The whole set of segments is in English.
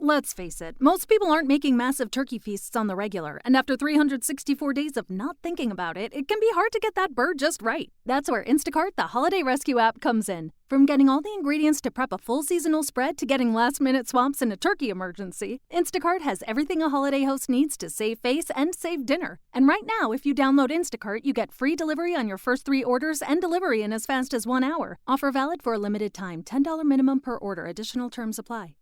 Let's face it, most people aren't making massive turkey feasts on the regular, and after 364 days of not thinking about it, it can be hard to get that bird just right. That's where Instacart, the holiday rescue app, comes in. From getting all the ingredients to prep a full seasonal spread to getting last-minute swaps in a turkey emergency, Instacart has everything a holiday host needs to save face and save dinner. And right now, if you download Instacart, you get free delivery on your first 3 orders and delivery in as fast as 1 hour. Offer valid for a limited time. $10 minimum per order. Additional terms apply.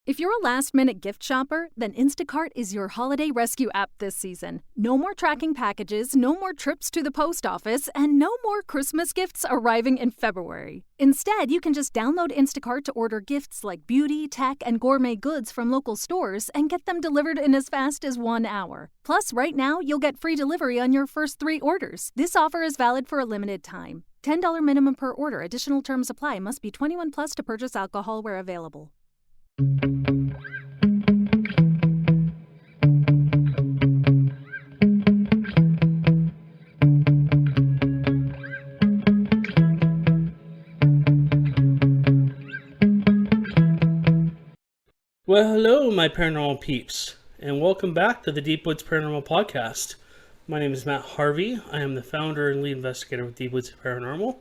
If you're a last-minute gift shopper, then Instacart is your holiday rescue app this season. No more tracking packages, no more trips to the post office, and no more Christmas gifts arriving in February. Instead, you can just download Instacart to order gifts like beauty, tech, and gourmet goods from local stores and get them delivered in as fast as 1 hour. Plus, right now, you'll get free delivery on your first 3 orders. This offer is valid for a limited time. $10 minimum per order. Additional terms apply. Must be 21 plus to purchase alcohol where available. Well, hello, my paranormal peeps, and welcome back to the Deep Woods Paranormal podcast. My name is Matt Harvey. I am the founder and lead investigator with Deep Woods Paranormal.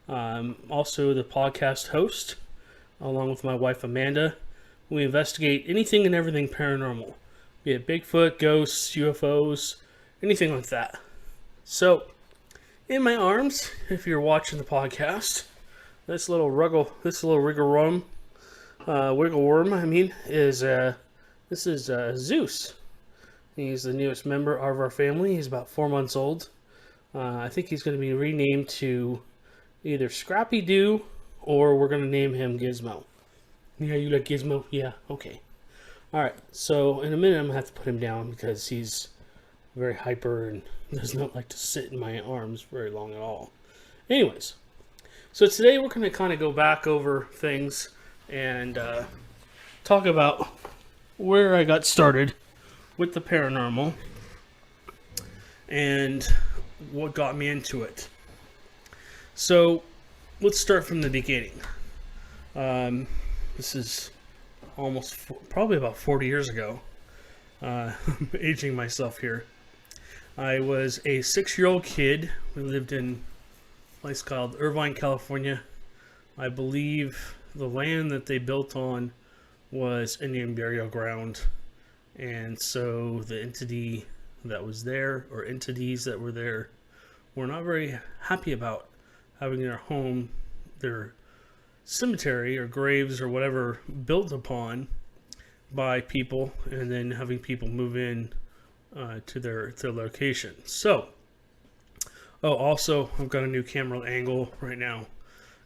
I'm also the podcast host, along with my wife Amanda. We investigate anything and everything paranormal, be it Bigfoot, ghosts, UFOs, anything like that. So, in my arms, if you're watching the podcast, this little wiggle worm, is Zeus. He's the newest member of our family. He's about 4 months old. I think he's going to be renamed to either Scrappy Doo or we're going to name him Gizmo. Yeah, you like Gizmo? Yeah, okay. Alright, so in a minute I'm going to have to put him down because he's very hyper and does not like to sit in my arms very long at all. Anyways, so today we're going to kind of go back over things and talk about where I got started with the paranormal and what got me into it. So, let's start from the beginning. This is probably about 40 years ago. I'm aging myself here. I was a 6-year-old kid. We lived in a place called Irvine, California. I believe the land that they built on was Indian burial ground. And so the entity that was there, or entities that were there, were not very happy about having their home, their cemetery or graves or whatever built upon by people, and then having people move in to their location. So, also I've got a new camera angle right now. I'm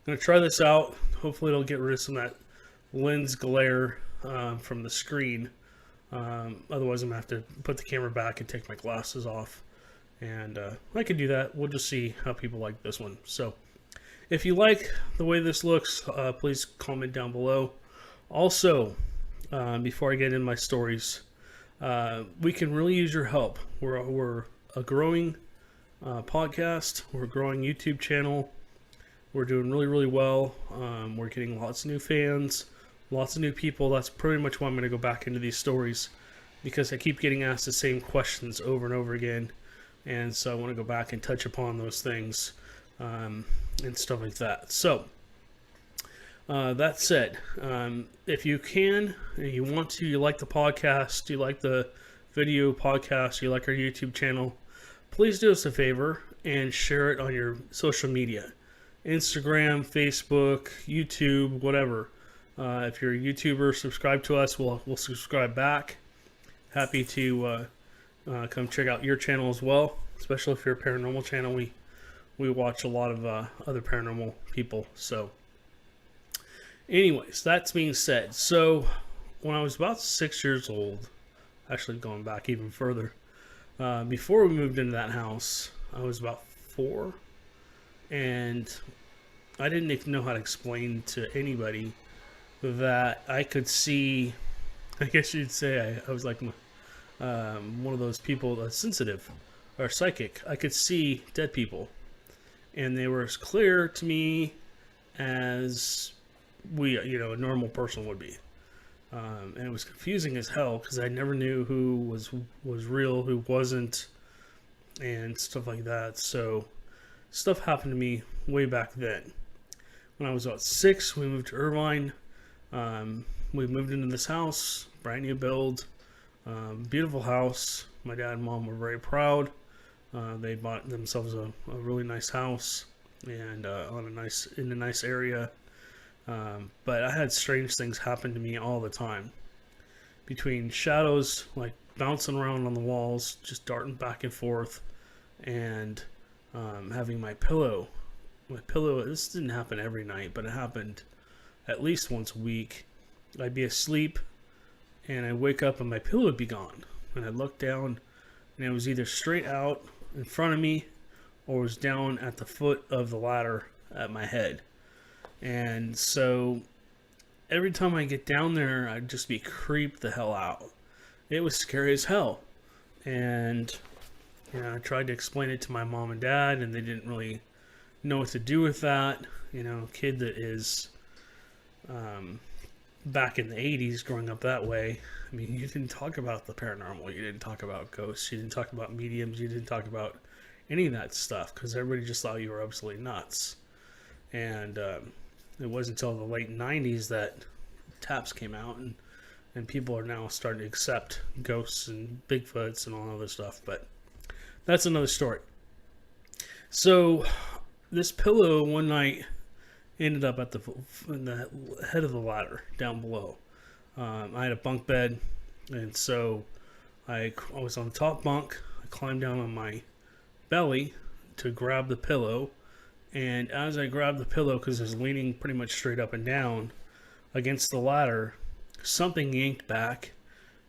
gonna try this out. Hopefully it'll get rid of some of that lens glare from the screen. Otherwise I'm gonna have to put the camera back and take my glasses off, and I can do that. We'll just see how people like this one. So if you like the way this looks, please comment down below. Also, before I get into my stories, we can really use your help. We're a growing podcast. We're a growing YouTube channel. We're doing really, really well. We're getting lots of new fans, lots of new people. That's pretty much why I'm going to go back into these stories, because I keep getting asked the same questions over and over again. And so I want to go back and touch upon those things. And stuff like that. So, that said, if you can, you want to, you like the podcast, you like the video podcast, you like our YouTube channel, please do us a favor and share it on your social media. Instagram, Facebook, YouTube, whatever. If you're a YouTuber, subscribe to us, we'll subscribe back. Happy to come check out your channel as well, especially if you're a paranormal channel. We watch a lot of other paranormal people. So, anyways, that's being said. So, when I was about 6 years old, actually going back even further, before we moved into that house, I was about 4, and I didn't even know how to explain to anybody that I could see, I guess you'd say I was like one of those people that's sensitive or psychic. I could see dead people. And they were as clear to me as a normal person would be. And it was confusing as hell because I never knew who was real, who wasn't, and stuff like that. So stuff happened to me way back then. When I was about 6, we moved to Irvine. We moved into this house, brand new build, beautiful house. My dad and mom were very proud. They bought themselves a really nice house and in a nice area. But I had strange things happen to me all the time. Between shadows like bouncing around on the walls, just darting back and forth, and having my pillow. This didn't happen every night, but it happened at least once a week. I'd be asleep, and I'd wake up and my pillow would be gone. And I'd look down, and it was either straight out in front of me, or was down at the foot of the ladder at my head. And so every time I get down there, I'd just be creeped the hell out. It was scary as hell. And I tried to explain it to my mom and dad, and they didn't really know what to do with that. Kid that is back in the 80s, growing up that way. I mean, you didn't talk about the paranormal. You didn't talk about ghosts. You didn't talk about mediums. You didn't talk about any of that stuff because everybody just thought you were absolutely nuts. And it wasn't until the late 90s that taps came out, and people are now starting to accept ghosts and Bigfoots and all other stuff. But that's another story. So this pillow one night ended up at in the head of the ladder down below. I had a bunk bed, and so I was on the top bunk. I climbed down on my belly to grab the pillow, and as I grabbed the pillow, because I was leaning pretty much straight up and down against the ladder, something yanked back,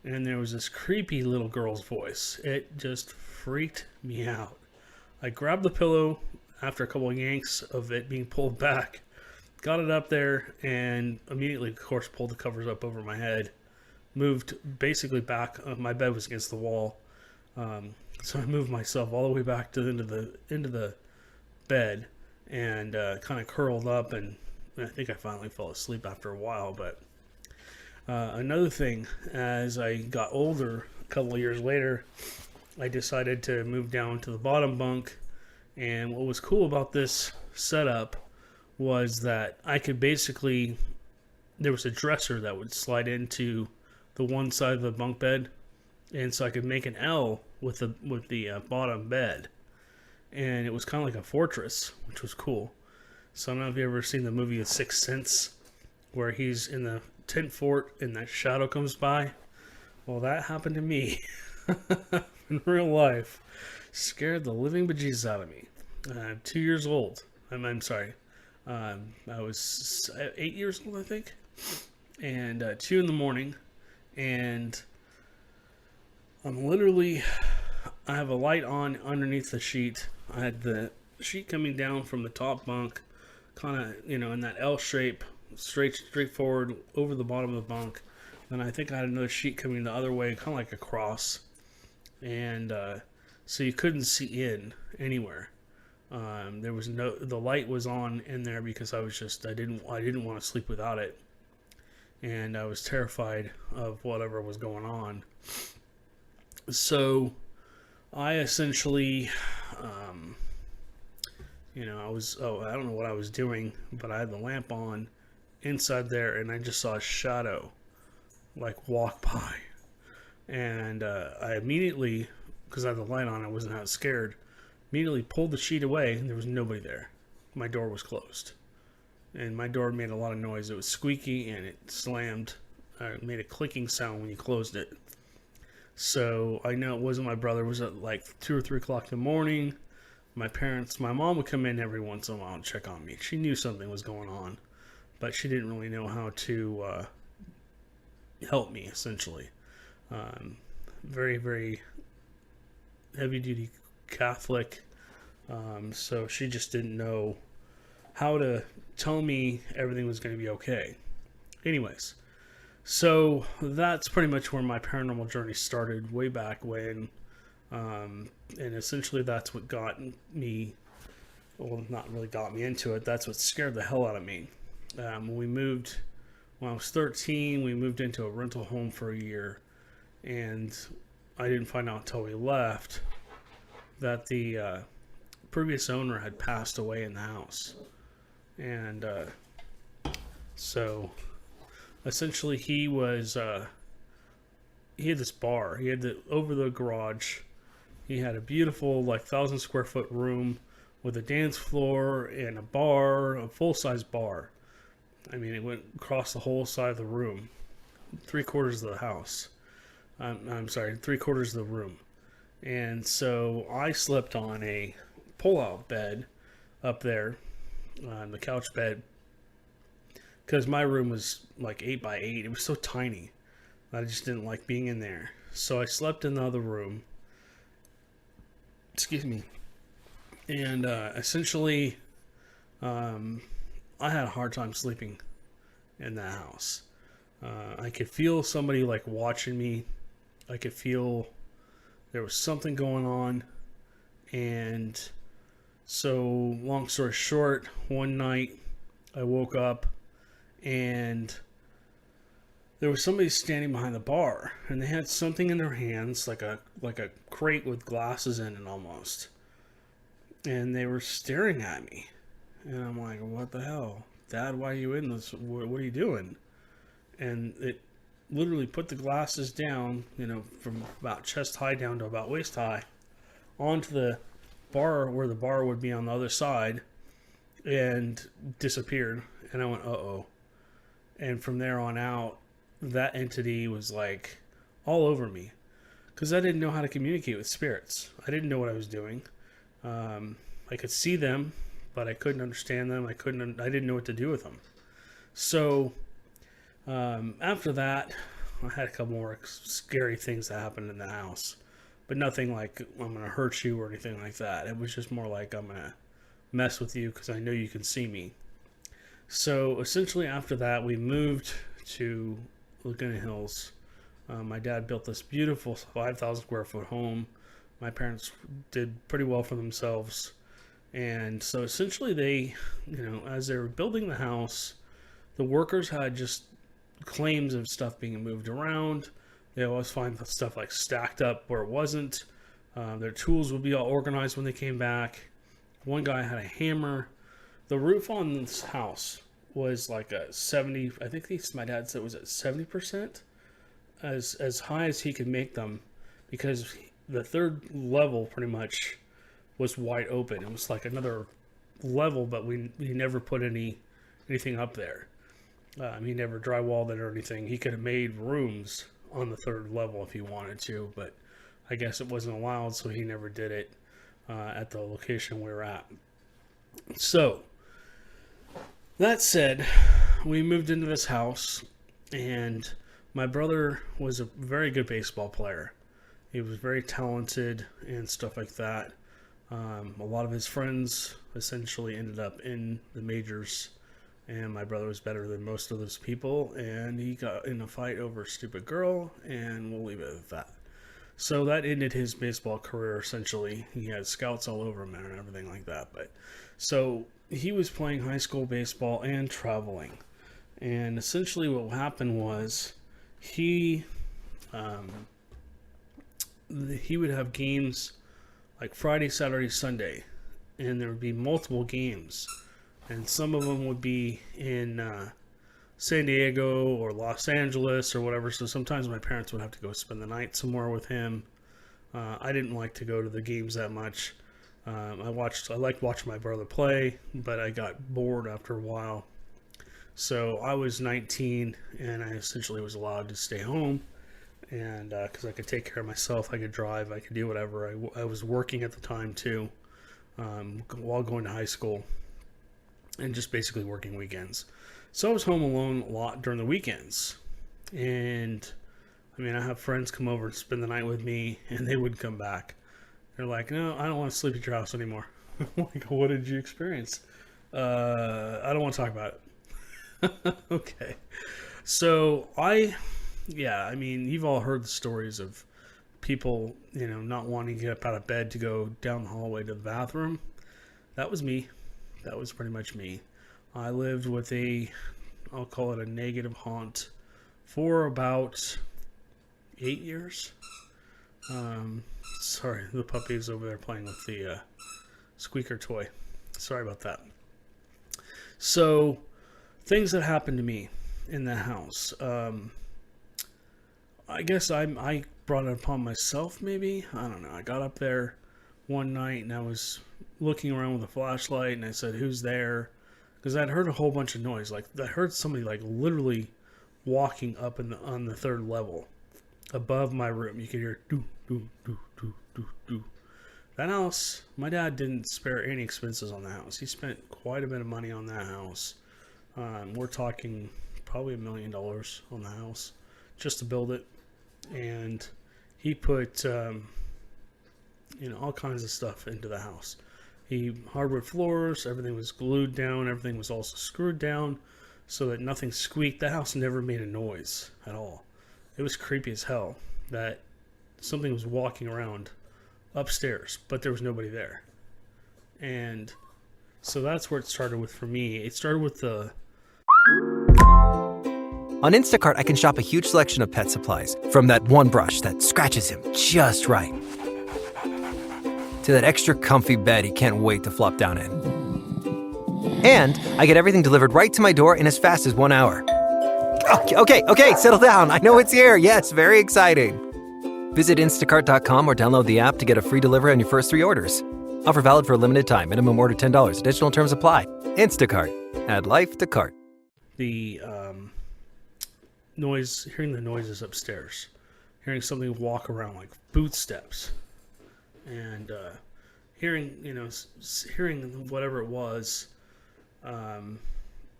and there was this creepy little girl's voice. It just freaked me out. I grabbed the pillow after a couple of yanks of it being pulled back, got it up there, and immediately, of course, pulled the covers up over my head, moved basically back. My bed was against the wall, so I moved myself all the way back to the end of the bed, and kind of curled up, and I think I finally fell asleep after a while. But another thing, as I got older, a couple of years later, I decided to move down to the bottom bunk, and what was cool about this setup was that I could basically, there was a dresser that would slide into the one side of the bunk bed, and so I could make an L with the bottom bed, and it was kind of like a fortress, which was cool. So I don't know if you've ever seen the movie The Sixth Sense, where he's in the tent fort and that shadow comes by. Well, that happened to me in real life. Scared the living bejesus out of me. I'm 2 years old. I'm sorry. I was 8 years old, I think, and 2 in the morning, and I have a light on underneath the sheet. I had the sheet coming down from the top bunk, kind of, in that L shape, straight forward over the bottom of the bunk. Then I think I had another sheet coming the other way, kind of like a cross, and so you couldn't see in anywhere. There was the light was on in there because I didn't want to sleep without it, and I was terrified of whatever was going on. So I essentially, I don't know what I was doing, but I had the lamp on inside there, and I just saw a shadow walk by, and I immediately, because I had the light on, I wasn't that scared. Immediately pulled the sheet away, and there was nobody there. My door was closed, and my door made a lot of noise. It was squeaky, and it slammed. It made a clicking sound when you closed it. So I know it wasn't my brother. It was at 2 or 3 o'clock in the morning. My mom would come in every once in a while and check on me. She knew something was going on, but she didn't really know how to help me, essentially. Very, very heavy-duty Catholic, so she just didn't know how to tell me everything was going to be okay. Anyways, so that's pretty much where my paranormal journey started, way back when, and essentially that's what got me, well, not really got me into it, that's what scared the hell out of me. When we moved when I was 13, we moved into a rental home for a year, and I didn't find out until we left that the previous owner had passed away in the house. And so essentially he had this bar. He had over the garage. He had a beautiful, like, 1,000 square foot room with a dance floor and a bar, a full-size bar. I mean, it went across the whole side of the room, 3/4 of the house. I'm sorry, 3/4 of the room. And so I slept on a pull-out bed up there, on the couch bed, because my room was like 8 by 8. It was so tiny. I just didn't like being in there. So I slept in the other room. Excuse me. And essentially, I had a hard time sleeping in that house. I could feel somebody like watching me. I could feel there was something going on. And so, long story short, one night I woke up and there was somebody standing behind the bar, and they had something in their hands, like a crate with glasses in it almost. And they were staring at me. And I'm like, what the hell? Dad, why are you in this? What are you doing? And it literally put the glasses down, from about chest high down to about waist high, onto the bar where the bar would be on the other side, and disappeared. And I went, uh-oh. And from there on out, that entity was like all over me, because I didn't know how to communicate with spirits. I didn't know what I was doing. I could see them, but I couldn't understand them. I didn't know what to do with them. So after that, I had a couple more scary things that happened in the house, but nothing like I'm going to hurt you or anything like that. It was just more like I'm going to mess with you because I know you can see me. So essentially after that, we moved to Laguna Hills. My dad built this beautiful 5,000 square foot home. My parents did pretty well for themselves. And so essentially they, as they were building the house, the workers had just claims of stuff being moved around. They always find stuff like stacked up where it wasn't. Their tools would be all organized when they came back. One guy had a hammer. The roof on this house was like a 70, I think my dad said it was at 70%, as high as he could make them, because the third level pretty much was wide open. It was like another level, but he never put anything up there. He never drywalled it or anything. He could have made rooms on the third level if he wanted to, but I guess it wasn't allowed, so he never did it at the location we were at. So, that said, we moved into this house, and my brother was a very good baseball player. He was very talented and stuff like that. A lot of his friends essentially ended up in the majors, and my brother was better than most of those people, and he got in a fight over a stupid girl, and we'll leave it at that. So that ended his baseball career, essentially. He had scouts all over him and everything like that. But so he was playing high school baseball and traveling. And essentially what happened was he would have games like Friday, Saturday, Sunday. And there would be multiple games. And some of them would be in San Diego or Los Angeles or whatever. So sometimes my parents would have to go spend the night somewhere with him. I didn't like to go to the games that much. I liked watching my brother play, but I got bored after a while. So I was 19, and I essentially was allowed to stay home. And because I could take care of myself, I could drive, I could do whatever. I was working at the time too, while going to high school, and just basically working weekends. So I was home alone a lot during the weekends. And I have friends come over and spend the night with me, and they wouldn't come back. They're like, no, I don't want to sleep at your house anymore. I'm like, what did you experience? I don't want to talk about it. Okay. So you've all heard the stories of people, not wanting to get up out of bed to go down the hallway to the bathroom. That was me. That was pretty much me. I lived with a I'll call it a negative haunt, for about 8 years. Sorry, the puppy is over there playing with the squeaker toy. Sorry about that. So, things that happened to me in the house. I guess I brought it upon myself, maybe. I don't know. I got up there one night and I was looking around with a flashlight and I said, "Who's there?" Because I'd heard a whole bunch of noise. Like, I heard somebody like literally walking up on the third level above my room. You could hear do do do do do do. That house, my dad didn't spare any expenses on the house. He spent quite a bit of money on that house. We're talking probably $1 million on the house just to build it. And he put, all kinds of stuff into the house. Hardwood floors, everything was glued down, everything was also screwed down so that nothing squeaked. The house never made a noise at all. It was creepy as hell that something was walking around upstairs, but there was nobody there. And so that's where it started with for me. It started with the... On Instacart, I can shop a huge selection of pet supplies, from that one brush that scratches him just right, to that extra comfy bed he can't wait to flop down in. And I get everything delivered right to my door in as fast as 1 hour. Okay, settle down. I know it's here. Yes, very exciting. Visit instacart.com or download the app to get a free delivery on your first 3 orders. Offer valid for a limited time. Minimum order $10. Additional terms apply. Instacart. Add life to cart. The noise, hearing the noises upstairs. Hearing something walk around like boot steps. And hearing whatever it was,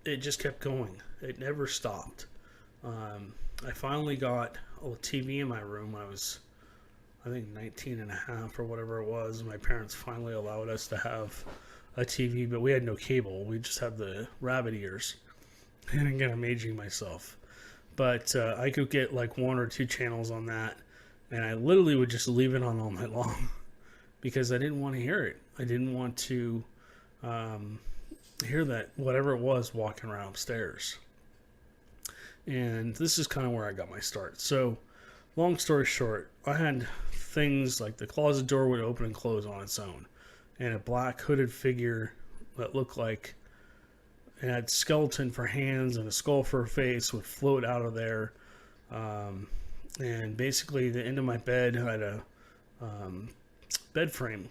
it just kept going. It never stopped. I finally got a TV in my room. I was, I think, 19 and a half or whatever it was. My parents finally allowed us to have a TV, but we had no cable. We just had the rabbit ears. And again, I'm aging myself. But I could get like 1 or 2 channels on that, and I literally would just leave it on all night long because I didn't want to hear it. I didn't want to hear that whatever it was walking around upstairs. And this is kind of where I got my start. So, long story short, I had things like the closet door would open and close on its own, and a black hooded figure that looked like it had skeleton for hands and a skull for a face would float out of there. And basically the end of my bed had a bed frame,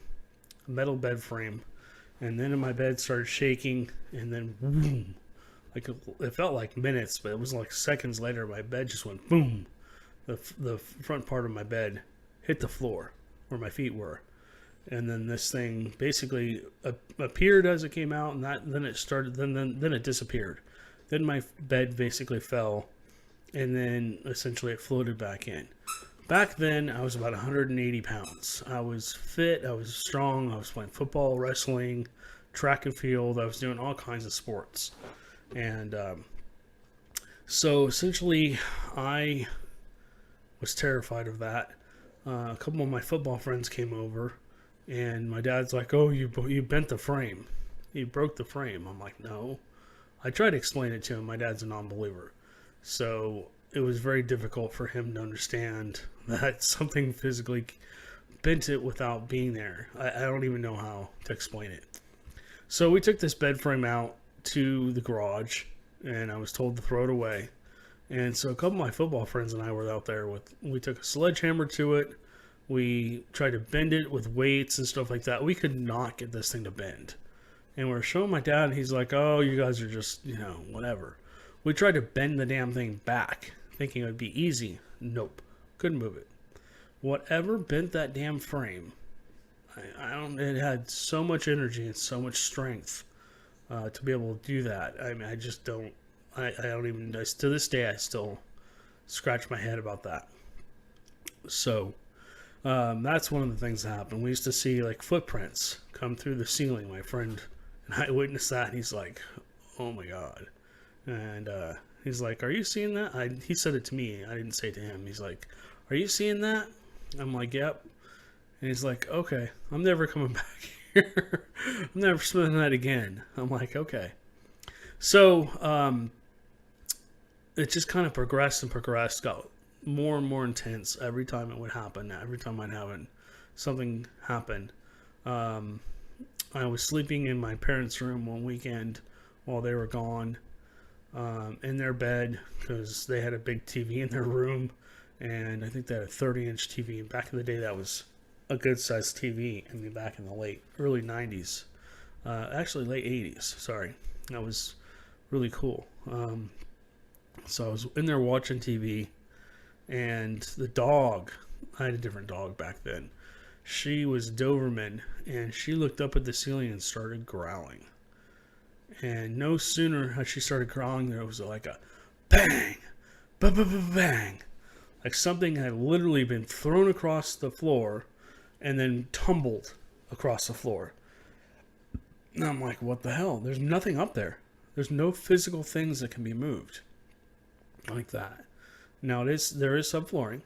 a metal bed frame, and then my bed started shaking, and then boom, like it felt like minutes, but it was like seconds later. My bed just went boom. The front part of my bed hit the floor where my feet were, and then this thing basically appeared as it came out, and then it disappeared. Then my bed basically fell, and then essentially it floated back in. Back then, I was about 180 pounds. I was fit, I was strong, I was playing football, wrestling, track and field, I was doing all kinds of sports. And so essentially, I was terrified of that. A couple of my football friends came over, and my dad's like, "Oh, you bent the frame. You broke the frame." I'm like, "No." I tried to explain it to him. My dad's a non-believer. So it was very difficult for him to understand that something physically bent it without being there. I don't even know how to explain it. So we took this bed frame out to the garage, and I was told to throw it away. And so a couple of my football friends and I were out there we took a sledgehammer to it. We tried to bend it with weights and stuff like that. We could not get this thing to bend. And we're showing my dad, and he's like, "Oh, you guys are just, whatever." We tried to bend the damn thing back, thinking it would be easy. Nope. Couldn't move it. Whatever bent that damn frame, it had so much energy and so much strength to be able to do that. I mean, I just don't, I don't even, to this day, I still scratch my head about that. So, that's one of the things that happened. We used to see like footprints come through the ceiling. My friend and I witnessed that, and he's like, "Oh my God." And he's like, "Are you seeing that?" He said it to me. I didn't say it to him. He's like, "Are you seeing that?" I'm like, "Yep." And he's like, "Okay, I'm never coming back here. I'm never spending that again." I'm like, "Okay." So it just kind of progressed and progressed, got more and more intense every time it would happen. Every time something happened. I was sleeping in my parents' room one weekend while they were gone, in their bed, because they had a big TV in their room, and I think they had a 30-inch TV. And back in the day, that was a good-sized TV. I mean, back in the early 90s. Actually, late 80s, sorry. That was really cool. So I was in there watching TV, and the dog, I had a different dog back then. She was Doberman, and she looked up at the ceiling and started growling. And no sooner had she started growling, there was like a bang, bang, like something had literally been thrown across the floor and then tumbled across the floor. And I'm like, what the hell? There's nothing up there. There's no physical things that can be moved like that. Now there is subflooring,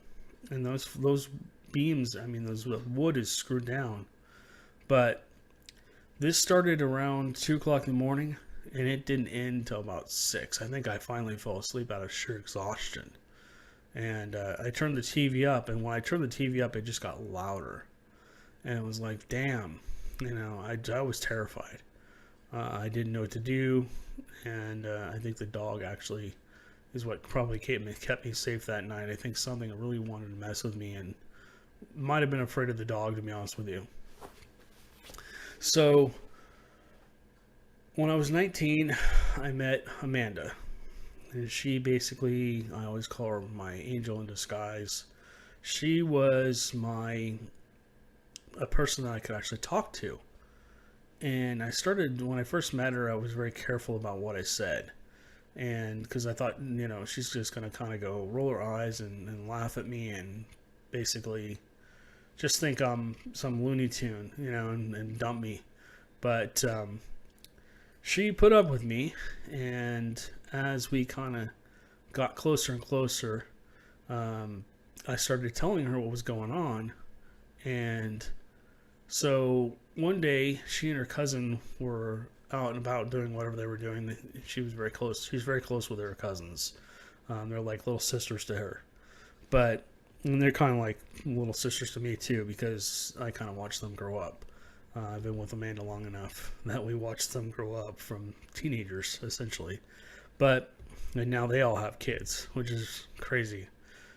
and those beams, I mean, those wood is screwed down. But this started around 2 o'clock in the morning, and it didn't end until about 6. I think I finally fell asleep out of sheer exhaustion. And I turned the TV up, and when I turned the TV up, it just got louder. And it was like, damn, I was terrified. I didn't know what to do, and I think the dog actually is what probably kept me safe that night. I think something really wanted to mess with me, and might have been afraid of the dog, to be honest with you. So when I was 19, I met Amanda, and she basically, I always call her my angel in disguise. She was a person that I could actually talk to. And when I first met her, I was very careful about what I said. And because I thought, she's just going to kind of go roll her eyes and laugh at me and basically just think I'm some Looney Tune, and dump me. But she put up with me, and as we kind of got closer and closer, I started telling her what was going on. And so one day, she and her cousin were out and about doing whatever they were doing. She was very close. She's very close with her cousins. They're like little sisters to her. And they're kind of like little sisters to me too, because I kind of watched them grow up. I've been with Amanda long enough that we watched them grow up from teenagers, essentially. And now they all have kids, which is crazy.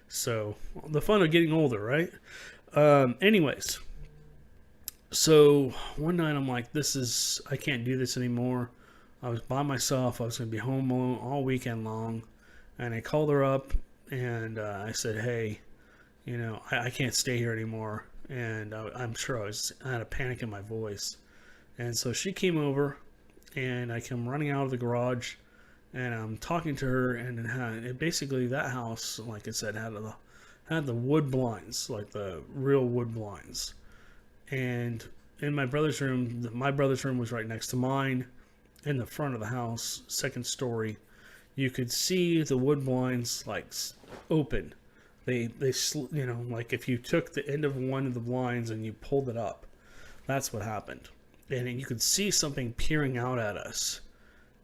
So, the fun of getting older, right? Anyways. So, one night I'm like, I can't do this anymore. I was by myself. I was going to be home alone all weekend long. And I called her up, and I said, hey, I can't stay here anymore. And I'm sure I had a panic in my voice. And so she came over, and I come running out of the garage, and I'm talking to her, and basically that house, like I said, had the wood blinds, like the real wood blinds. And in my brother's room was right next to mine. In the front of the house, second story, you could see the wood blinds like open. They like if you took the end of one of the blinds and you pulled it up, that's what happened. And you could see something peering out at us,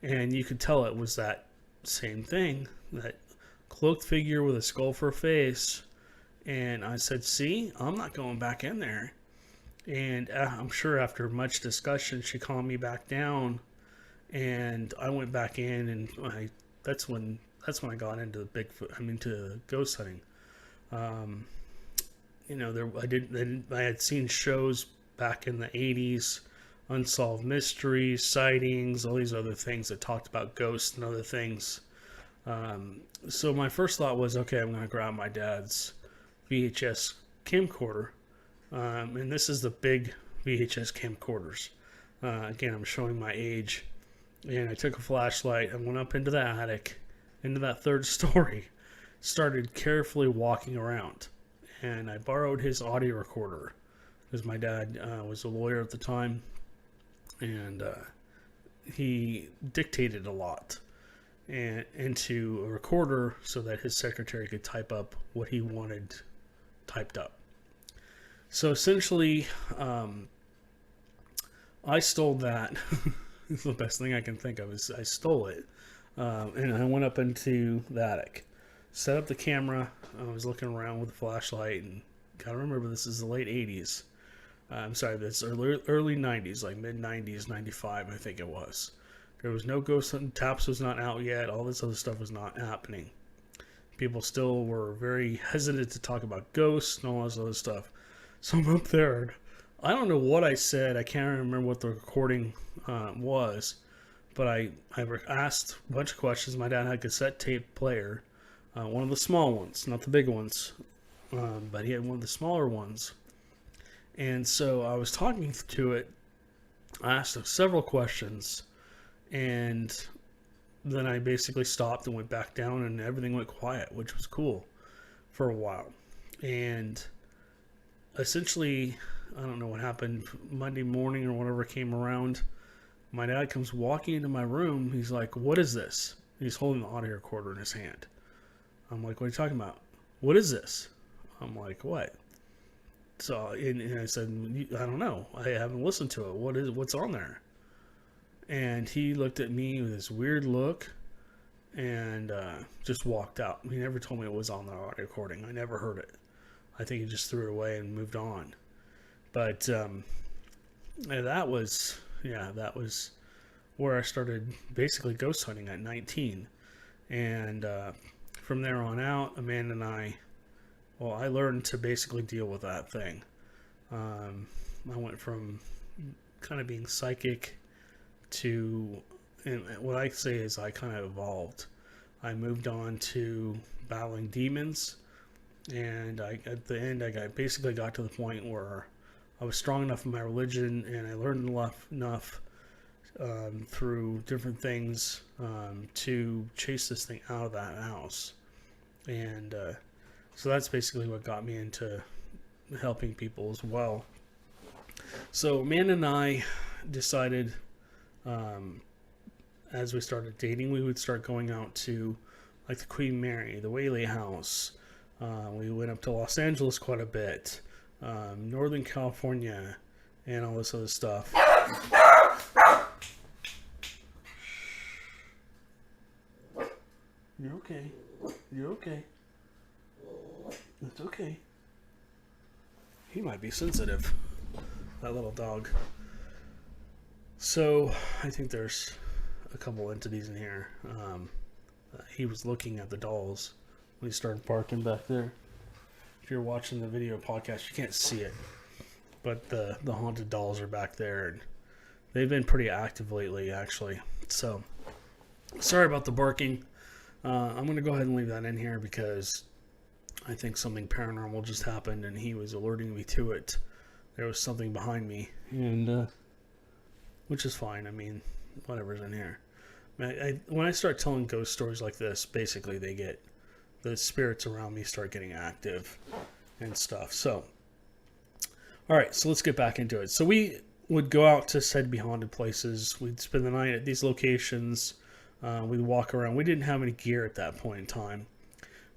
and you could tell it was that same thing, that cloaked figure with a skull for a face. And I said, see, I'm not going back in there. And I'm sure after much discussion, she calmed me back down, and I went back in, and that's when I got into the Bigfoot. To ghost hunting. I had seen shows back in the 80s, Unsolved Mysteries, Sightings, all these other things that talked about ghosts and other things. So my first thought was, okay, I'm going to grab my dad's VHS camcorder. And this is the big VHS camcorders. Again, I'm showing my age. And I took a flashlight and went up into the attic, into that third story, started carefully walking around. And I borrowed his audio recorder, because my dad was a lawyer at the time, and he dictated a lot into a recorder so that his secretary could type up what he wanted typed up. So essentially, I stole that. It's the best thing I can think of is I stole it. And I went up into the attic, set up the camera. I was looking around with a flashlight, and gotta remember this is the late 80s. I'm sorry, this early 90s, like mid 90s, 95, I think it was. There was no ghost hunting. Taps was not out yet. All this other stuff was not happening. People still were very hesitant to talk about ghosts and all this other stuff. So I'm up there, and I don't know what I said. I can't remember what the recording was, but I asked a bunch of questions. My dad had a cassette tape player, one of the small ones, not the big ones, but he had one of the smaller ones. And so I was talking to it. I asked several questions, and then I basically stopped and went back down, and everything went quiet, which was cool for a while. And essentially, I don't know what happened, Monday morning or whatever came around, my dad comes walking into my room. He's like, "What is this?" He's holding the audio recorder in his hand. I'm like, "What are you talking about? What is this?" I'm like, "What?" So, and I said, "I don't know. I haven't listened to it. What's on there?" And he looked at me with this weird look and just walked out. He never told me it was on the audio recording. I never heard it. I think he just threw it away and moved on. But that was where I started basically ghost hunting at 19. And from there on out, Amanda and I learned to basically deal with that thing. I went from kind of being psychic to, and what I say is I kind of evolved. I moved on to battling demons, and at the end I basically got to the point where I was strong enough in my religion, and I learned enough through different things to chase this thing out of that house. And so that's basically what got me into helping people as well. So Amanda and I decided, as we started dating, we would start going out to like the Queen Mary, the Whaley House. We went up to Los Angeles quite a bit, Northern California, and all this other stuff. You're okay. You're okay. It's okay. He might be sensitive, that little dog. So I think there's a couple entities in here. He was looking at the dolls when he started barking back there. If you're watching the video podcast, you can't see it, but the haunted dolls are back there, and they've been pretty active lately, actually. So sorry about the barking. I'm going to go ahead and leave that in here because I think something paranormal just happened, and he was alerting me to it. There was something behind me, and which is fine. I mean, whatever's in here. When I start telling ghost stories like this, basically the spirits around me start getting active and stuff. So, all right, so let's get back into it. So we would go out to said be haunted places. We'd spend the night at these locations. We'd walk around. We didn't have any gear at that point in time.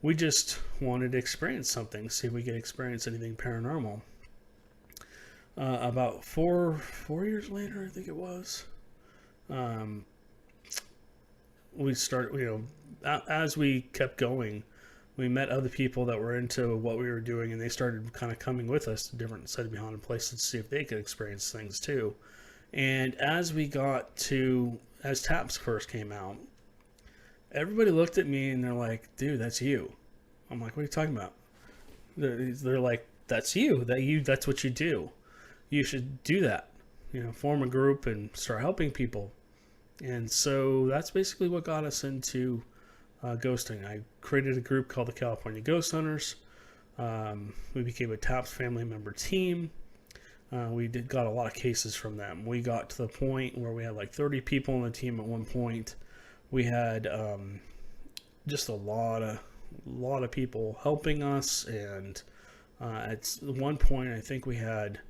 We just wanted to experience something, see if we could experience anything paranormal. About four years later, I think it was, we started, as we kept going, we met other people that were into what we were doing, and they started kind of coming with us to different said haunted places to see if they could experience things too. And as Taps first came out, everybody looked at me and they're like, "Dude, that's you." I'm like, "What are you talking about?" They're like, "That's you. That's what you do. You should do that. Form a group and start helping people." And so that's basically what got us into ghosting. I created a group called the California Ghost Hunters. We became a Taps family member team. We got a lot of cases from them. We got to the point where we had like 30 people on the team at one point. We had just a lot of people helping us, and at one point I think we had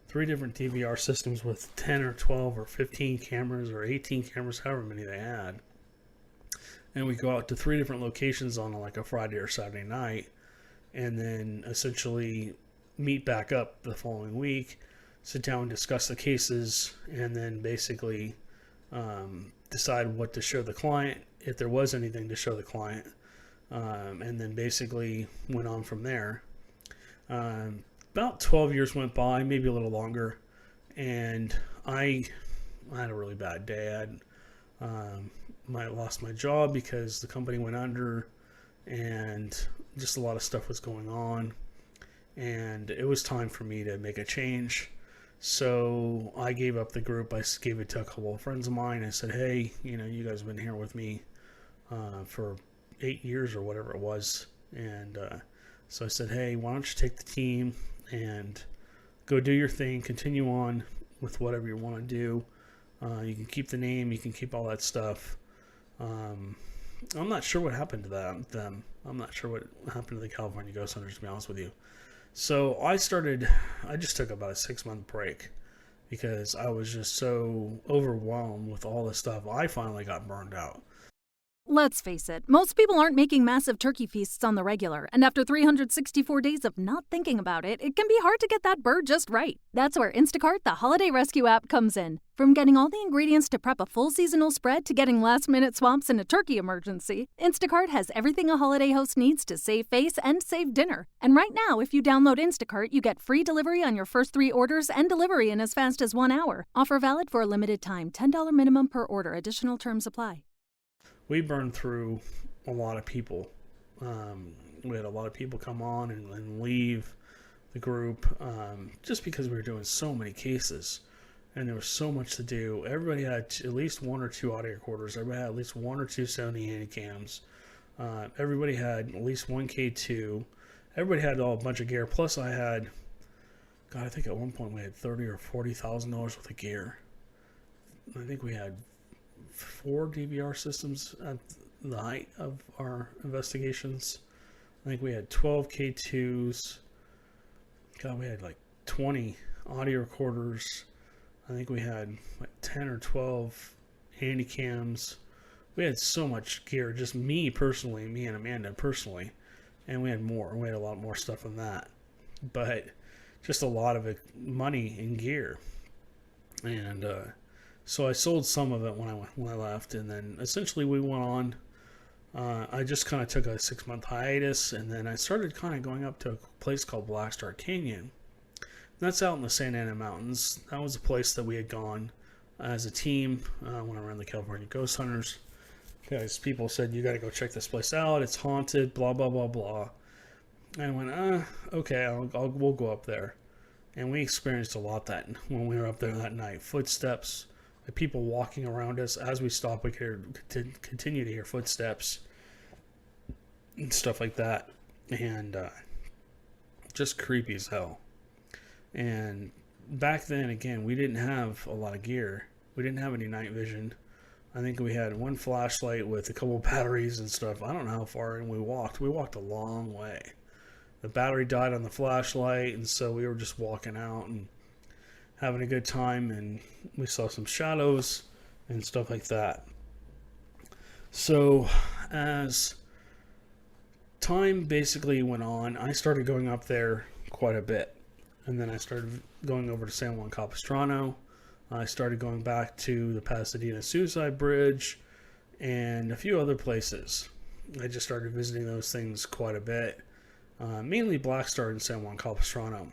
3 different DVR systems with 10 or 12 or 15 cameras or 18 cameras, however many they had. And we go out to 3 different locations on like a Friday or Saturday night, and then essentially meet back up the following week, sit down and discuss the cases, and then basically decide what to show the client if there was anything to show the client. And then basically went on from there. About 12 years went by, maybe a little longer, and I had a really bad day. I lost my job because the company went under, and just a lot of stuff was going on, and it was time for me to make a change. So I gave up the group. I gave it to a couple of friends of mine. I said, hey, you guys have been here with me for 8 years or whatever it was. And so I said, hey, why don't you take the team and go do your thing, continue on with whatever you want to do. You can keep the name, you can keep all that stuff. I'm not sure what happened to them. I'm not sure what happened to the California Ghost Hunters, to be honest with you. So I just took about a 6-month break because I was just so overwhelmed with all this stuff. I finally got burned out. Let's face it, most people aren't making massive turkey feasts on the regular, and after 364 days of not thinking about it, it can be hard to get that bird just right. That's where Instacart, the holiday rescue app, comes in. From getting all the ingredients to prep a full seasonal spread to getting last-minute swaps in a turkey emergency, Instacart has everything a holiday host needs to save face and save dinner. And right now, if you download Instacart, you get free delivery on your first 3 orders and delivery in as fast as 1 hour. Offer valid for a limited time. $10 minimum per order. Additional terms apply. We burned through a lot of people. We had a lot of people come on and leave the group just because we were doing so many cases and there was so much to do. Everybody had at least 1 or 2 audio recorders. Everybody had at least 1 or 2 Sony handycams. Everybody had at least 1 K2. Everybody had a bunch of gear. Plus I had, I think at one point we had $30,000 or $40,000 worth of gear. I think we had 4 DVR systems at the height of our investigations. I think we had 12 K2s. We had like 20 audio recorders. I think we had like 10 or 12 handy cams. We had so much gear, just me personally, me and Amanda personally, and we had more. We had a lot more stuff than that, but just a lot of it, money and gear. And so I sold some of it when I left, and then essentially we went on. I just kind of took a 6-month hiatus, and then I started kind of going up to a place called Black Star Canyon. That's out in the Santa Ana Mountains. That was a place that we had gone as a team when I ran the California Ghost Hunters. Because people said, you got to go check this place out. It's haunted, blah, blah, blah, blah. And I went, okay, we'll go up there. And we experienced a lot when we were up there that night. Footsteps, people walking around us. As we stopped, we could continue to hear footsteps and stuff like that. And just creepy as hell. And back then, again, we didn't have a lot of gear. We didn't have any night vision. I think we had 1 flashlight with a couple batteries and stuff. I don't know how far in we walked. We walked a long way. The battery died on the flashlight, and so we were just walking out and having a good time, and we saw some shadows and stuff like that. So as time basically went on, I started going up there quite a bit. And then I started going over to San Juan Capistrano. I started going back to the Pasadena Suicide Bridge and a few other places. I just started visiting those things quite a bit. Mainly Black Star and San Juan Capistrano.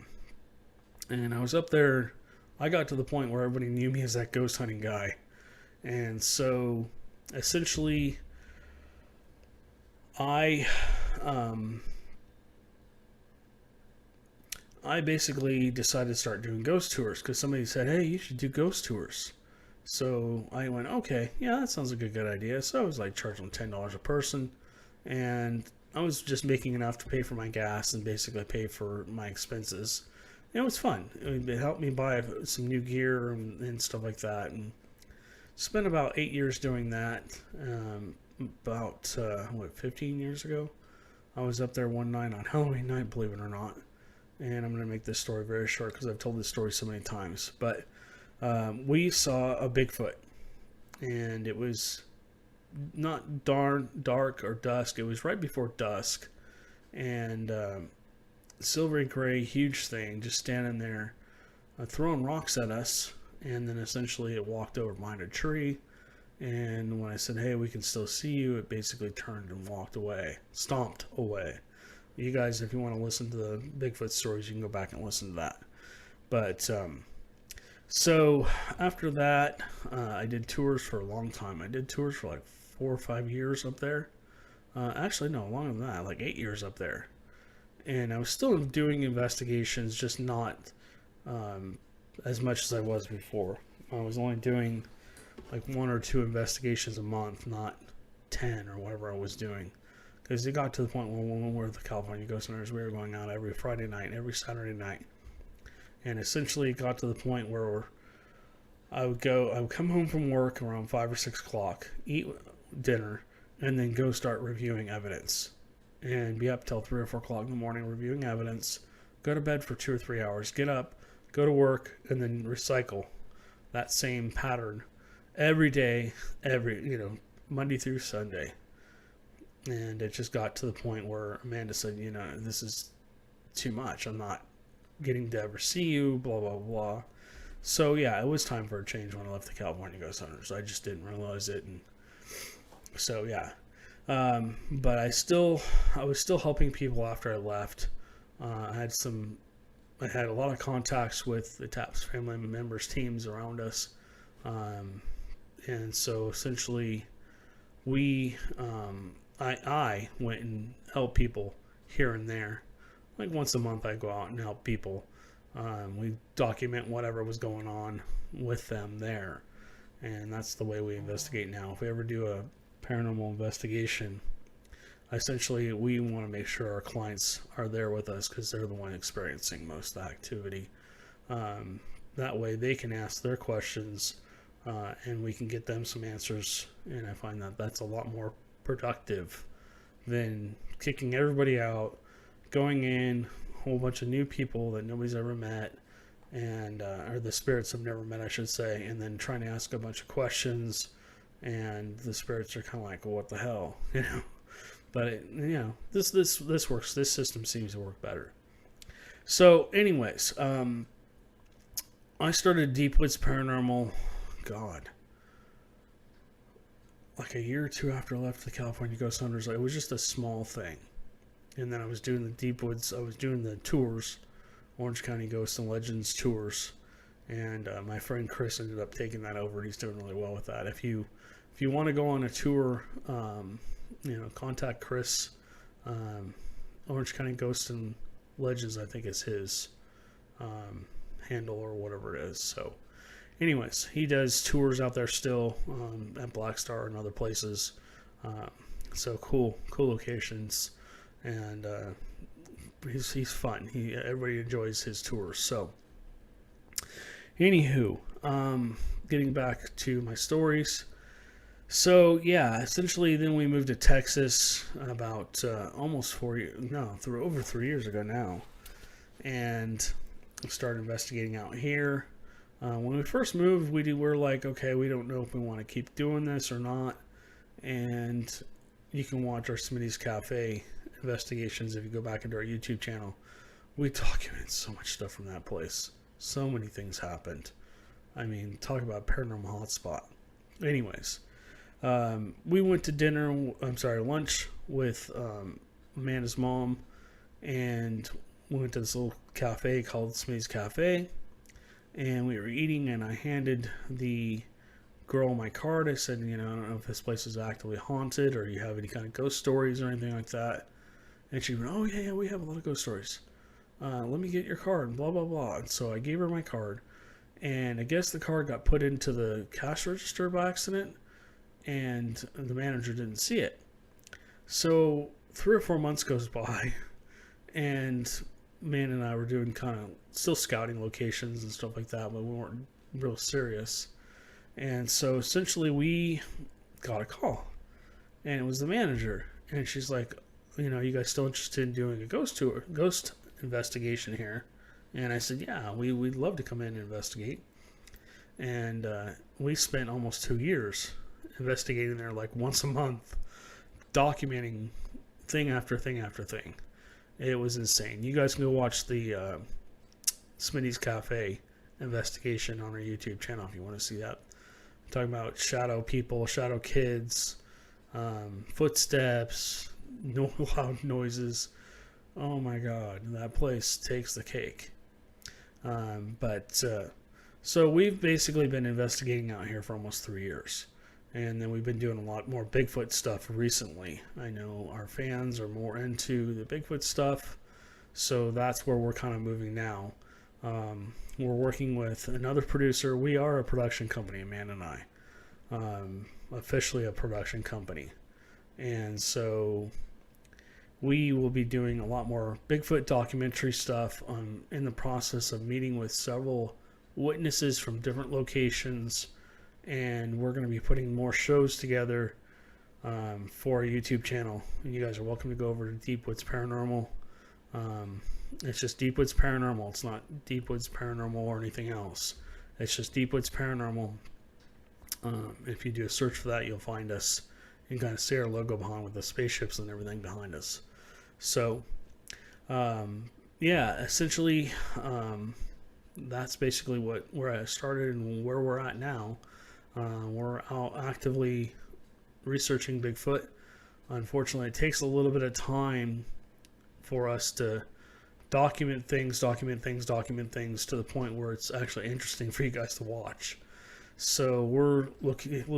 And I was up there. I got to the point where everybody knew me as that ghost hunting guy. And so essentially I basically decided to start doing ghost tours because somebody said, hey, you should do ghost tours. So I went, okay, yeah, that sounds like a good idea. So I was like charging $10 a person, and I was just making enough to pay for my gas and basically pay for my expenses. And it was fun. It helped me buy some new gear and stuff like that. And spent about 8 years doing that. About 15 years ago, I was up there one night on Halloween night, believe it or not. And I'm going to make this story very short because I've told this story so many times. But we saw a Bigfoot. And it was not dark or dusk. It was right before dusk. And silvery gray, huge thing, just standing there throwing rocks at us. And then essentially it walked over behind a tree. And when I said, hey, we can still see you, it basically turned and walked away, stomped away. You guys, if you want to listen to the Bigfoot stories, you can go back and listen to that. But so after that, I did tours for a long time. I did tours for like 4 or 5 years up there. Actually, no, longer than that, like 8 years up there. And I was still doing investigations, just not as much as I was before. I was only doing like 1 or 2 investigations a month, not 10 or whatever I was doing. Because it got to the point where when we were at the California Ghost Hunters, we were going out every Friday night, every Saturday night. And essentially it got to the point where I would come home from work around 5 or 6 o'clock, eat dinner, and then go start reviewing evidence. And be up till 3 or 4 o'clock in the morning reviewing evidence, go to bed for 2 or 3 hours, get up, go to work, and then recycle that same pattern every day, Monday through Sunday. And it just got to the point where Amanda said, this is too much. I'm not getting to ever see you, blah, blah, blah. So, yeah, it was time for a change when I left the California Ghost Hunters. I just didn't realize it. And so, yeah. But I was still helping people after I left. I had a lot of contacts with the TAPS family members, teams around us. And so essentially I went and helped people here and there. Like once a month I go out and help people. We document whatever was going on with them there. And that's the way we investigate now. If we ever do a paranormal investigation, essentially we want to make sure our clients are there with us because they're the one experiencing most of the activity. That way they can ask their questions and we can get them some answers, and I find that that's a lot more productive than kicking everybody out, going in, a whole bunch of new people that nobody's ever met, and or the spirits have never met, I should say, and then trying to ask a bunch of questions, and the spirits are kind of like, well, what the hell, But this works. This system seems to work better. So, anyways, I started Deep Woods Paranormal. God, like a year or 2 after I left the California Ghost Hunters. It was just a small thing, and then I was doing the Deep Woods. I was doing the tours, Orange County Ghosts and Legends tours, and my friend Chris ended up taking that over. And he's doing really well with that. If you want to go on a tour, contact Chris. Orange County Ghosts and Legends, I think, is his handle or whatever it is. So, anyways, he does tours out there still at Black Star and other places. So cool locations, and he's fun. Everybody enjoys his tours. So, anywho, getting back to my stories. So, yeah, essentially then we moved to Texas about almost 4 years, over 3 years ago now, and started investigating out here. When we first moved, we're like, okay, we don't know if we want to keep doing this or not, and you can watch our Smitty's Cafe investigations if you go back into our YouTube channel. We document so much stuff from that place. So many things happened. I mean, talk about paranormal hotspot. Anyways, we went to lunch with Amanda's mom, and we went to this little cafe called Smitty's Cafe, and we were eating, and I handed the girl my card. I said, I don't know if this place is actively haunted or you have any kind of ghost stories or anything like that. And she went, oh, yeah, we have a lot of ghost stories. Let me get your card, and blah, blah, blah. And so I gave her my card, and I guess the card got put into the cash register by accident, and the manager didn't see it. So 3 or 4 months goes by, and Man and I were doing kind of still scouting locations and stuff like that, but we weren't real serious. And so essentially we got a call, and it was the manager, and she's like, you guys still interested in doing a ghost investigation here? And I said, yeah, we'd love to come in and investigate. And we spent almost 2 years investigating there, like once a month, documenting thing after thing after thing. It was insane. You guys can go watch the Smitty's Cafe investigation on our YouTube channel if you want to see that talking about shadow people, shadow kids, footsteps, loud noises. Oh my God, that place takes the cake. So we've basically been investigating out here for almost 3 years. And then we've been doing a lot more Bigfoot stuff recently. I know our fans are more into the Bigfoot stuff, so that's where we're kind of moving now. We're working with another producer. We are a production company, Amanda and I. Officially a production company. And so we will be doing a lot more Bigfoot documentary stuff. In the process of meeting with several witnesses from different locations, and we're going to be putting more shows together for our YouTube channel. And you guys are welcome to go over to Deep Woods Paranormal. It's just Deep Woods Paranormal. It's not Deep Woods Paranormal or anything else. It's just Deep Woods Paranormal. If you do a search for that, you'll find us and kind of see our logo behind with the spaceships and everything behind us. So, yeah, essentially, that's basically where I started and where we're at now. We're out actively researching Bigfoot. Unfortunately, it takes a little bit of time for us to document things to the point where it's actually interesting for you guys to watch. So we're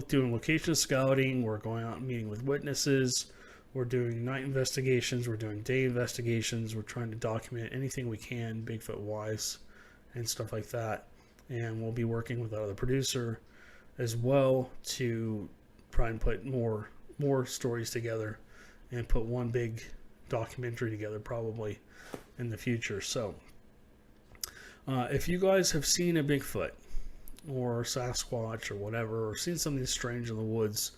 doing location scouting, we're going out and meeting with witnesses, we're doing night investigations, we're doing day investigations, we're trying to document anything we can Bigfoot-wise and stuff like that. And we'll be working with our other producer as well to try and put more stories together and put one big documentary together probably in the future. So if you guys have seen a Bigfoot or Sasquatch or whatever, or seen something strange in the woods,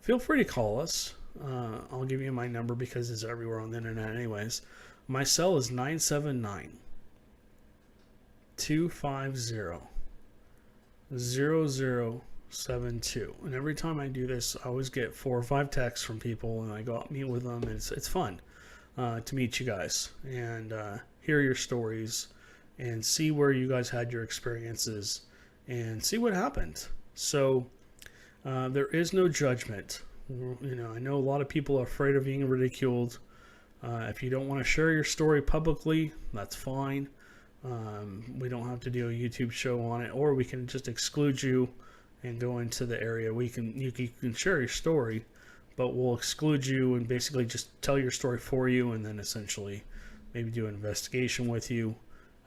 feel free to call us. I'll give you my number because it's everywhere on the internet anyways. My cell is 979 250 0072, and every time I do this, I always get 4 or 5 texts from people, and I go out and meet with them, and it's fun to meet you guys and hear your stories and see where you guys had your experiences and see what happened. So there is no judgment. You know, I know a lot of people are afraid of being ridiculed. If you don't want to share your story publicly, that's fine. We don't have to do a YouTube show on it, or we can just exclude you and go into the area. You can share your story, but we'll exclude you and basically just tell your story for you, and then essentially maybe do an investigation with you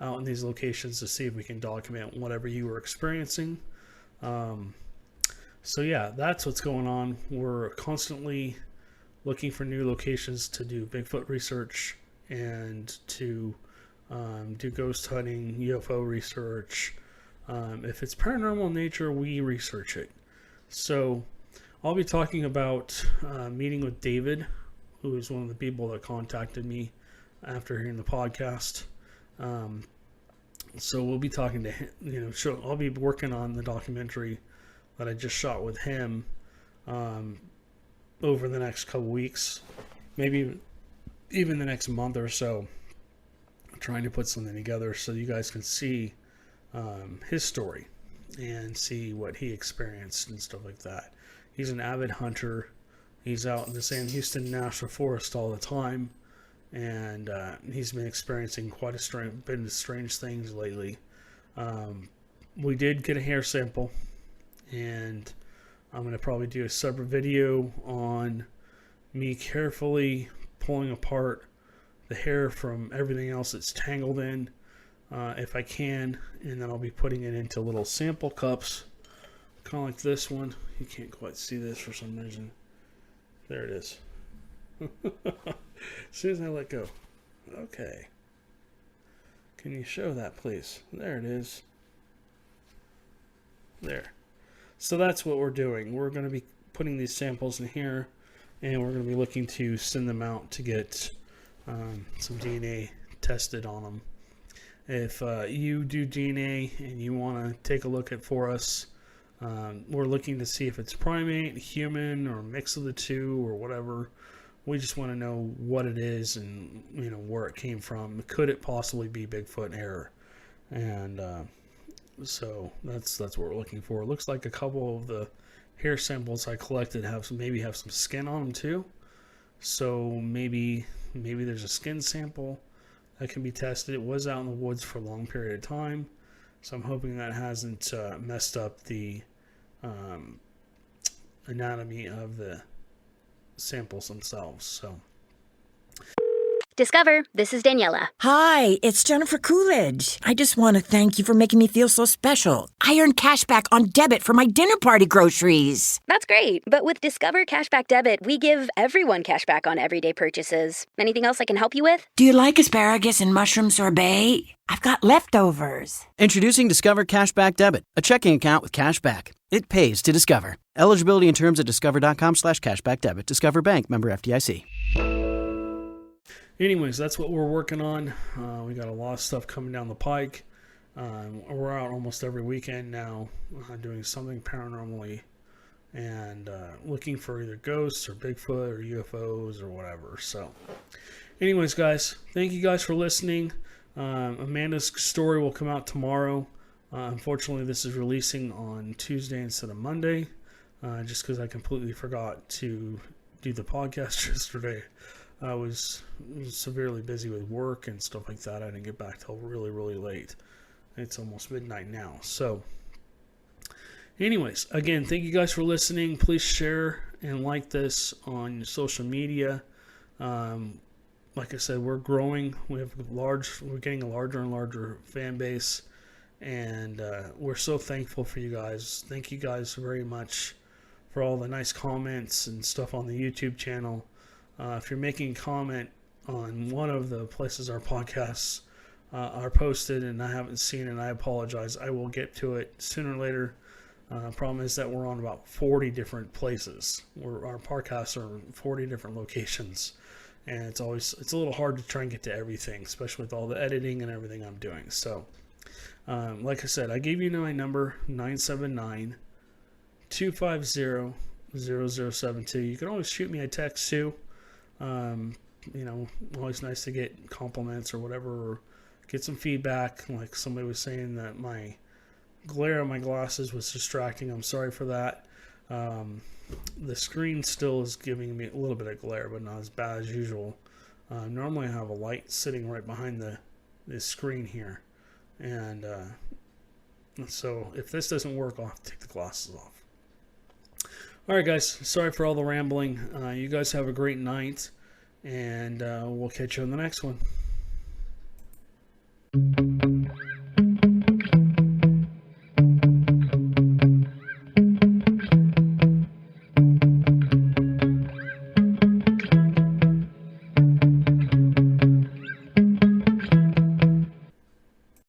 out in these locations to see if we can document whatever you were experiencing. So yeah, that's what's going on. We're constantly looking for new locations to do Bigfoot research and to do ghost hunting, UFO research. If it's paranormal in nature, we research it. So I'll be talking about meeting with David, who is one of the people that contacted me after hearing the podcast. So we'll be talking to him, I'll be working on the documentary that I just shot with him over the next couple weeks, maybe even the next month or so. I'm trying to put something together so you guys can see his story and see what he experienced and stuff like that. He's an avid hunter. He's out in the San Houston National Forest all the time, and he's been experiencing quite strange things lately. We did get a hair sample, and I'm going to probably do a separate video on me carefully pulling apart the hair from everything else it's tangled in, if I can, and then I'll be putting it into little sample cups, kind of like this one. You can't quite see this for some reason. There it is. As soon as I let go. Okay. Can you show that, please? There it is. There. So that's what we're doing. We're going to be putting these samples in here, and we're going to be looking to send them out to get some DNA tested on them. If you do DNA and you want to take a look at for us, we're looking to see if it's primate, human, or a mix of the two, or whatever. We just want to know what it is and where it came from. Could it possibly be Bigfoot hair? And So that's what we're looking for. It looks like a couple of the hair samples I collected have some skin on them too. So maybe there's a skin sample that can be tested. It was out in the woods for a long period of time, so I'm hoping that hasn't messed up the anatomy of the samples themselves. So. Discover, this is Daniela. Hi, it's Jennifer Coolidge. I just want to thank you for making me feel so special. I earned cash back on debit for my dinner party groceries. That's great, but with Discover Cashback Debit, we give everyone cash back on everyday purchases. Anything else I can help you with? Do you like asparagus and mushroom sorbet? I've got leftovers. Introducing Discover Cashback Debit, a checking account with cash back. It pays to Discover. Eligibility and terms at discover.com/cashbackdebit. Discover Bank, member FDIC. Anyways, that's what we're working on. We got a lot of stuff coming down the pike. We're out almost every weekend now doing something paranormally and looking for either ghosts or Bigfoot or UFOs or whatever. So anyways, guys, thank you guys for listening. Amanda's story will come out tomorrow. Unfortunately, this is releasing on Tuesday instead of Monday, just because I completely forgot to do the podcast yesterday. I was severely busy with work and stuff like that. I didn't get back till really, really late. It's almost midnight now. So, anyways, again, thank you guys for listening. Please share and like this on social media. Like I said, we're growing. We're getting a larger and larger fan base, and we're so thankful for you guys. Thank you guys very much for all the nice comments and stuff on the YouTube channel. If you're making a comment on one of the places our podcasts are posted and I haven't seen it, I apologize. I will get to it sooner or later. Problem is that we're on about 40 different places. Our podcasts are in 40 different locations, and it's a little hard to try and get to everything, especially with all the editing and everything I'm doing. So, like I said, I gave you my number, 979-250-0072. You can always shoot me a text too. Always nice to get compliments or whatever, or get some feedback. Like somebody was saying that my glare on my glasses was distracting. I'm sorry for that. The screen still is giving me a little bit of glare, but not as bad as usual. Normally I have a light sitting right behind the screen here, and so if this doesn't work, I'll have to take the glasses off. All right, guys. Sorry for all the rambling. You guys have a great night, and we'll catch you on the next one.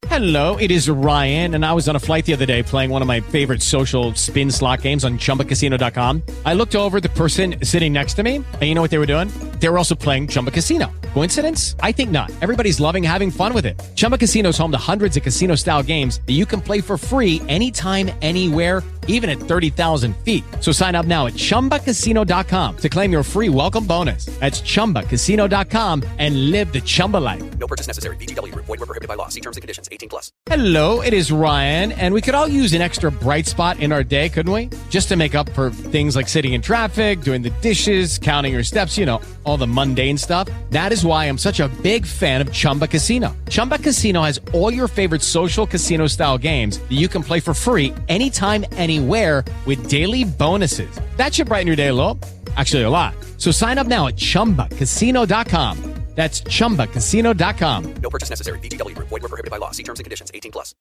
Hello, it is Ryan, and I was on a flight the other day playing one of my favorite social spin slot games on ChumbaCasino.com. I looked over at the person sitting next to me, and you know what they were doing? They were also playing Chumba Casino. Coincidence? I think not. Everybody's loving having fun with it. Chumba Casino is home to hundreds of casino-style games that you can play for free anytime, anywhere, even at 30,000 feet. So sign up now at ChumbaCasino.com to claim your free welcome bonus. That's ChumbaCasino.com and live the Chumba life. No purchase necessary. VGW. Void where prohibited by law. See terms and conditions. 18+. Hello, it is Ryan, and we could all use an extra bright spot in our day, couldn't we? Just to make up for things like sitting in traffic, doing the dishes, counting your steps, all the mundane stuff. That is why I'm such a big fan of Chumba Casino. Chumba Casino has all your favorite social casino-style games that you can play for free anytime, anywhere with daily bonuses. That should brighten your day a little. Actually, a lot. So sign up now at ChumbaCasino.com. That's ChumbaCasino.com. No purchase necessary. VGW. Void where prohibited by law. See terms and conditions. 18+.